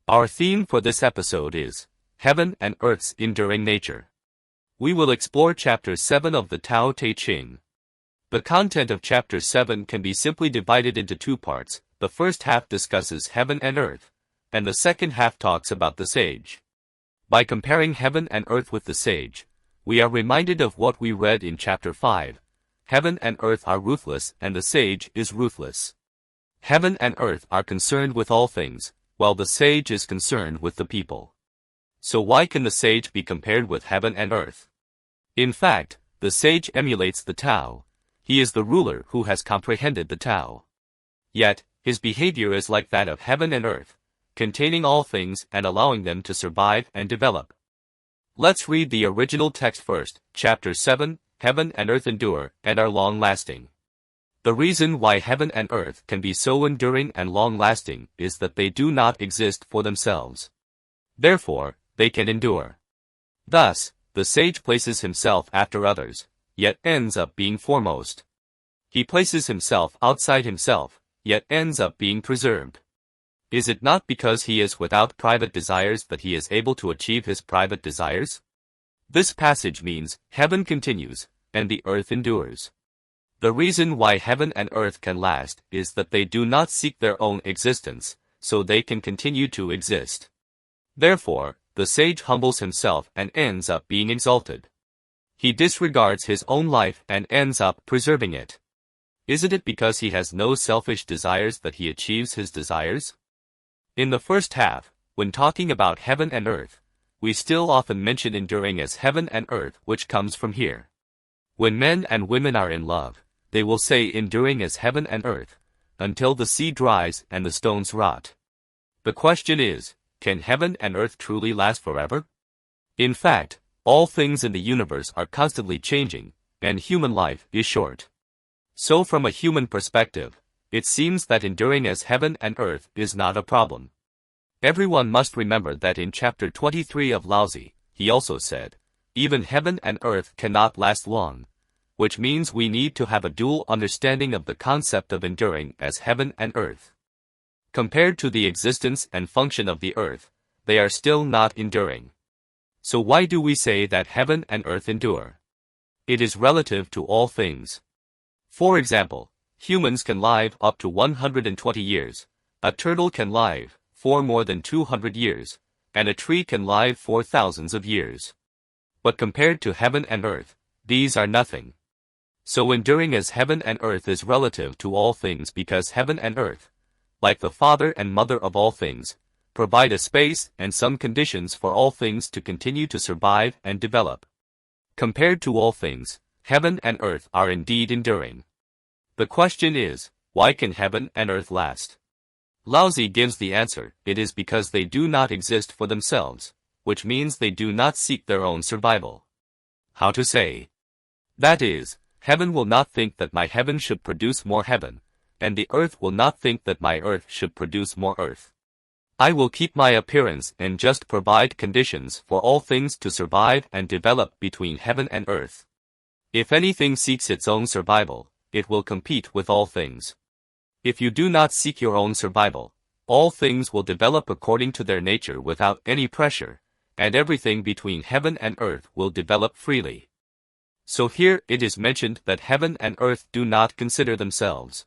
Our theme for this episode is Heaven and Earth's Enduring Nature. We will explore Chapter 7 of the Tao Te Ching. The content of Chapter 7 can be simply divided into two parts. The first half discusses heaven and earth, and the second half talks about the sage. By comparing heaven and earth with the sage, we are reminded of what we read in Chapter 5. Heaven and earth are ruthless and the sage is ruthless. Heaven and earth are concerned with all things, while the sage is concerned with the people. So why can the sage be compared with heaven and earth? In fact, the sage emulates the Tao. He is the ruler who has comprehended the Tao. Yet, his behavior is like that of heaven and earth, containing all things and allowing them to survive and develop. Let's read the original text first. Chapter 7, Heaven and earth endure and are long-lasting. The reason why heaven and earth can be so enduring and long-lasting is that they do not exist for themselves. Therefore, they can endure. Thus, the sage places himself after others, yet ends up being foremost. He places himself outside himself, yet ends up being preserved. Is it not because he is without private desires that he is able to achieve his private desires? This passage means heaven continues, and the earth endures. The reason why heaven and earth can last is that they do not seek their own existence, so they can continue to exist. Therefore, the sage humbles himself and ends up being exalted. He disregards his own life and ends up preserving it. Isn't it because he has no selfish desires that he achieves his desires? In the first half, when talking about heaven and earth, we still often mention enduring as heaven and earth, which comes from here. When men and women are in love, they will say enduring as heaven and earth, until the sea dries and the stones rot. The question is, can heaven and earth truly last forever? In fact, all things in the universe are constantly changing, and human life is short. So from a human perspective, it seems that enduring as heaven and earth is not a problem. Everyone must remember that in Chapter 23 of Laozi, he also said, even heaven and earth cannot last long, which means we need to have a dual understanding of the concept of enduring as heaven and earth. Compared to the existence and function of the earth, they are still not enduring. So why do we say that heaven and earth endure? It is relative to all things. For example, humans can live up to 120 years, a turtle can live for more than 200 years, and a tree can live for thousands of years. But compared to heaven and earth, these are nothing. So enduring as heaven and earth is relative to all things because heaven and earth, like the father and mother of all things, provide a space and some conditions for all things to continue to survive and develop. Compared to all things, heaven and earth are indeed enduring. The question is, why can heaven and earth last? Laozi gives the answer, it is because they do not exist for themselves, which means they do not seek their own survival. How to say? That is, heaven will not think that my heaven should produce more heaven, and the earth will not think that my earth should produce more earth. I will keep my appearance and just provide conditions for all things to survive and develop between heaven and earth. If anything seeks its own survival, it will compete with all things. If you do not seek your own survival, all things will develop according to their nature without any pressure, and everything between heaven and earth will develop freely. So here it is mentioned that heaven and earth do not consider themselves.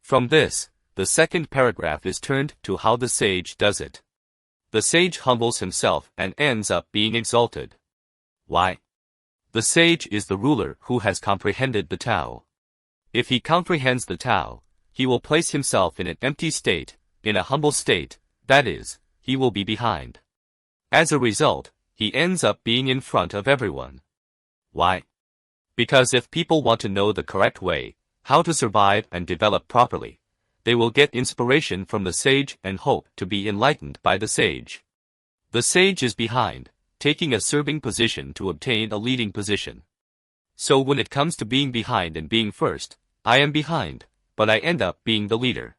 From this, the second paragraph is turned to how the sage does it. The sage humbles himself and ends up being exalted. Why? The sage is the ruler who has comprehended the Tao. If he comprehends the Tao, he will place himself in an empty state, in a humble state, that is, he will be behind. As a result, he ends up being in front of everyone. Why? Because if people want to know the correct way, how to survive and develop properly, they will get inspiration from the sage and hope to be enlightened by the sage. The sage is behind, taking a serving position to obtain a leading position. So when it comes to being behind and being first, I am behind, but I end up being the leader.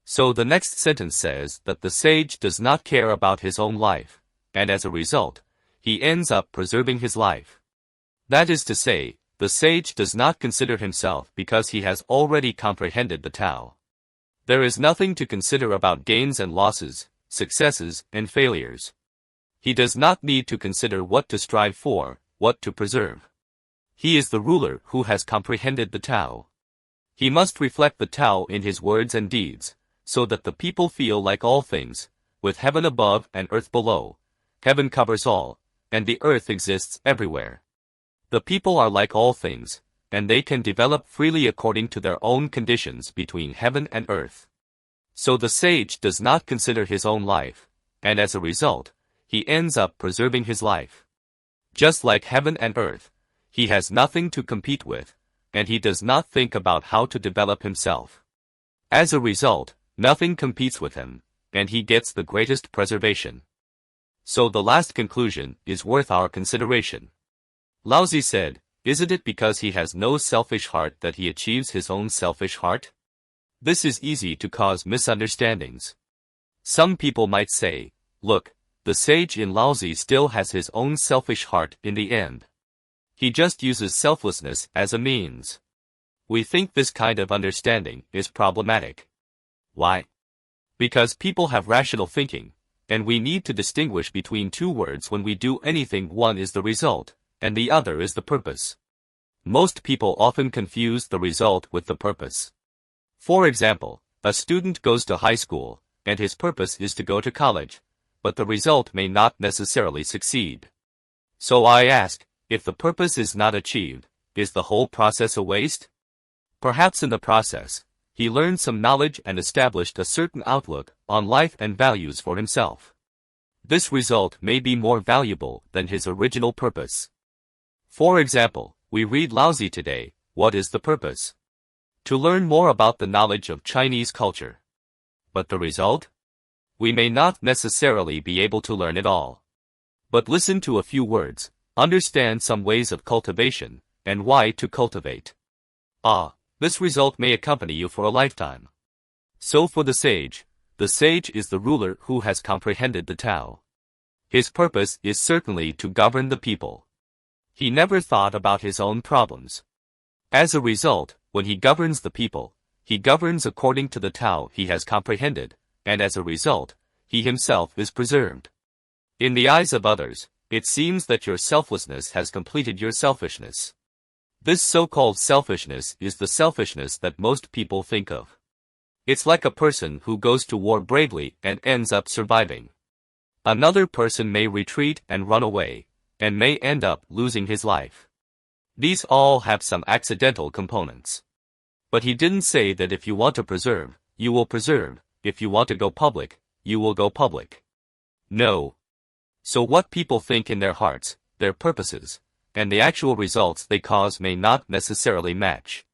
So the next sentence says that the sage does not care about his own life, and as a result, he ends up preserving his life. That is to say, the sage does not consider himself because he has already comprehended the Tao. There is nothing to consider about gains and losses, successes, and failures. He does not need to consider what to strive for, what to preserve. He is the ruler who has comprehended the Tao. He must reflect the Tao in his words and deeds, so that the people feel like all things, with heaven above and earth below. Heaven covers all, and the earth exists everywhere. The people are like all things, and they can develop freely according to their own conditions between heaven and earth. So the sage does not consider his own life, and as a result, he ends up preserving his life. Just like heaven and earth, he has nothing to compete with, and he does not think about how to develop himself. As a result, nothing competes with him, and he gets the greatest preservation. So the last conclusion is worth our consideration. Laozi said, "Isn't it because he has no selfish heart that he achieves his own selfish heart?" This is easy to cause misunderstandings. Some people might say, look, the sage in Laozi still has his own selfish heart in the end. He just uses selflessness as a means. We think this kind of understanding is problematic. Why? Because people have rational thinking, and we need to distinguish between two words when we do anything. One is the result, and the other is the purpose. Most people often confuse the result with the purpose. For example, a student goes to high school, and his purpose is to go to college, but the result may not necessarily succeed. So I ask, if the purpose is not achieved, is the whole process a waste? Perhaps in the process, he learned some knowledge and established a certain outlook on life and values for himself. This result may be more valuable than his original purpose. For example, we read Laozi today. What is the purpose? To learn more about the knowledge of Chinese culture. But the result? We may not necessarily be able to learn it all. But listen to a few words, understand some ways of cultivation, and why to cultivate. This result may accompany you for a lifetime. So for the sage is the ruler who has comprehended the Tao. His purpose is certainly to govern the people. He never thought about his own problems. As a result, when he governs the people, he governs according to the Tao he has comprehended, and as a result, he himself is preserved. In the eyes of others, it seems that your selflessness has completed your selfishness. This so-called selfishness is the selfishness that most people think of. It's like a person who goes to war bravely and ends up surviving. Another person may retreat and run away, and may end up losing his life. These all have some accidental components. But he didn't say that if you want to preserve, you will preserve, if you want to go public, you will go public. No. So what people think in their hearts, their purposes, and the actual results they cause may not necessarily match.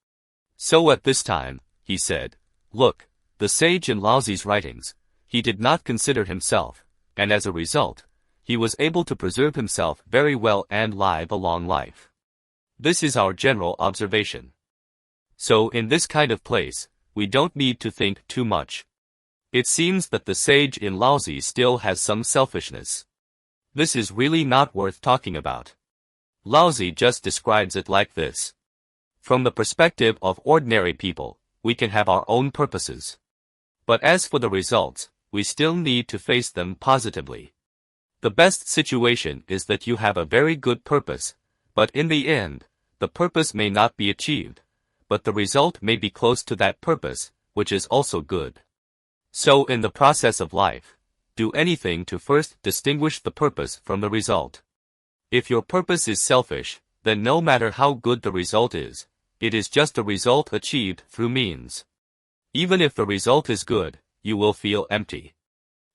So at this time, he said, look, the sage in Laozi's writings, he did not consider himself, and as a result, he was able to preserve himself very well and live a long life. This is our general observation. So in this kind of place, we don't need to think too much. It seems that the sage in Laozi still has some selfishness. This is really not worth talking about. Laozi just describes it like this. From the perspective of ordinary people, we can have our own purposes. But as for the results, we still need to face them positively. The best situation is that you have a very good purpose, but in the end, the purpose may not be achieved, but the result may be close to that purpose, which is also good. So in the process of life, do anything to first distinguish the purpose from the result. If your purpose is selfish, then no matter how good the result is, it is just a result achieved through means. Even if the result is good, you will feel empty.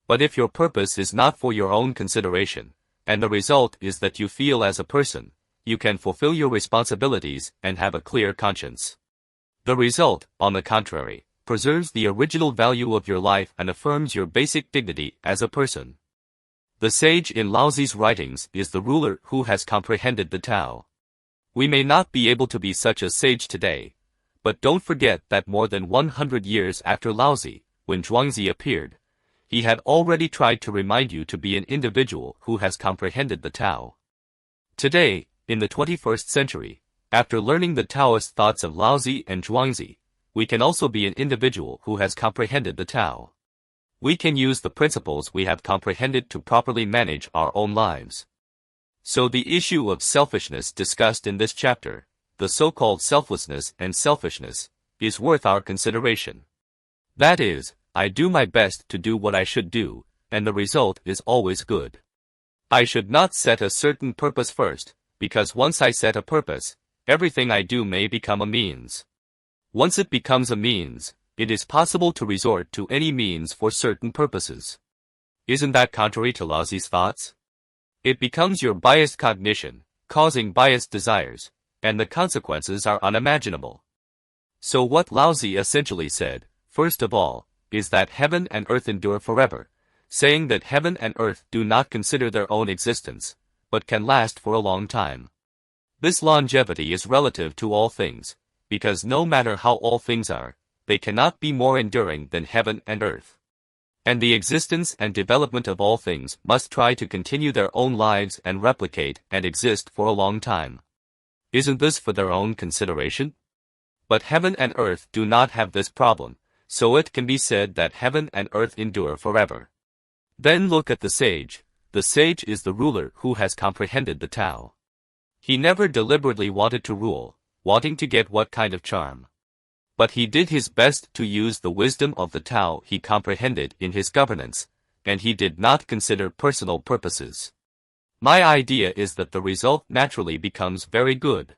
But if your purpose is not for your own consideration, and the result is that you feel as a person, you can fulfill your responsibilities and have a clear conscience. The result, on the contrary, preserves the original value of your life and affirms your basic dignity as a person. The sage in Laozi's writings is the ruler who has comprehended the Tao. We may not be able to be such a sage today, but don't forget that more than 100 years after Laozi, when Zhuangzi appeared, he had already tried to remind you to be an individual who has comprehended the Tao. Today, in the 21st century, after learning the Taoist thoughts of Laozi and Zhuangzi, we can also be an individual who has comprehended the Tao. We can use the principles we have comprehended to properly manage our own lives. So the issue of selfishness discussed in this chapter, the so-called selflessness and selfishness, is worth our consideration. That is, I do my best to do what I should do, and the result is always good. I should not set a certain purpose first, because once I set a purpose, everything I do may become a means. Once it becomes a means, it is possible to resort to any means for certain purposes. Isn't that contrary to Laozi's thoughts? It becomes your biased cognition, causing biased desires, and the consequences are unimaginable. So what Laozi essentially said, first of all, is that heaven and earth endure forever, saying that heaven and earth do not consider their own existence, but can last for a long time. This longevity is relative to all things, because no matter how all things are, they cannot be more enduring than heaven and earth. And the existence and development of all things must try to continue their own lives and replicate and exist for a long time. Isn't this for their own consideration? But heaven and earth do not have this problem, so it can be said that heaven and earth endure forever. Then look at the sage. The sage is the ruler who has comprehended the Tao. He never deliberately wanted to rule, wanting to get what kind of charm. But he did his best to use the wisdom of the Tao he comprehended in his governance, and he did not consider personal purposes. My idea is that the result naturally becomes very good.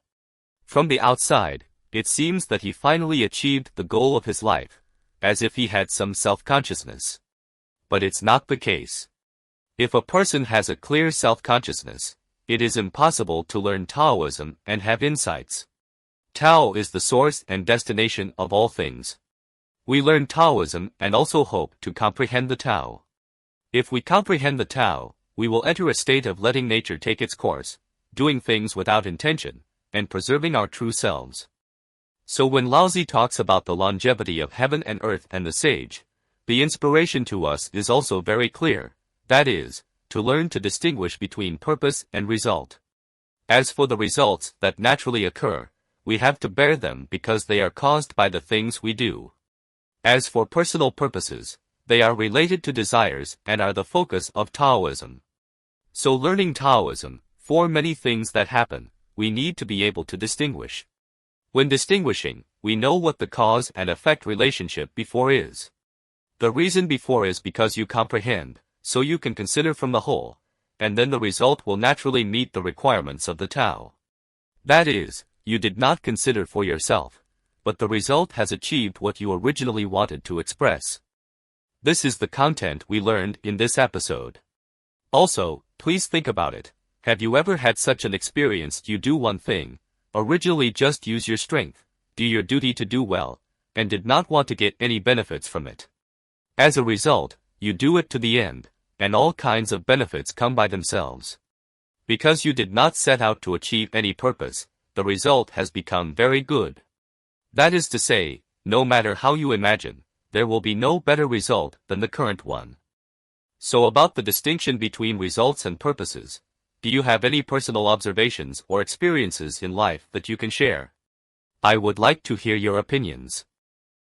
From the outside, it seems that he finally achieved the goal of his life, as if he had some self-consciousness. But it's not the case. If a person has a clear self-consciousness, it is impossible to learn Taoism and have insights. Tao is the source and destination of all things. We learn Taoism and also hope to comprehend the Tao. If we comprehend the Tao, we will enter a state of letting nature take its course, doing things without intention, and preserving our true selves. So when Laozi talks about the longevity of heaven and earth and the sage, the inspiration to us is also very clear, that is, to learn to distinguish between purpose and result. As for the results that naturally occur, we have to bear them because they are caused by the things we do. As for personal purposes, they are related to desires and are the focus of Taoism. So learning Taoism, for many things that happen, we need to be able to distinguish. When distinguishing, we know what the cause and effect relationship before is. The reason before is because you comprehend, so you can consider from the whole, and then the result will naturally meet the requirements of the Tao. That is, you did not consider for yourself, but the result has achieved what you originally wanted to express. This is the content we learned in this episode. Also, please think about it. Have you ever had such an experience? You do one thing, originally just use your strength, do your duty to do well, and did not want to get any benefits from it. As a result, you do it to the end, and all kinds of benefits come by themselves. Because you did not set out to achieve any purpose, the result has become very good. That is to say, no matter how you imagine, there will be no better result than the current one. So about the distinction between results and purposes, do you have any personal observations or experiences in life that you can share? I would like to hear your opinions.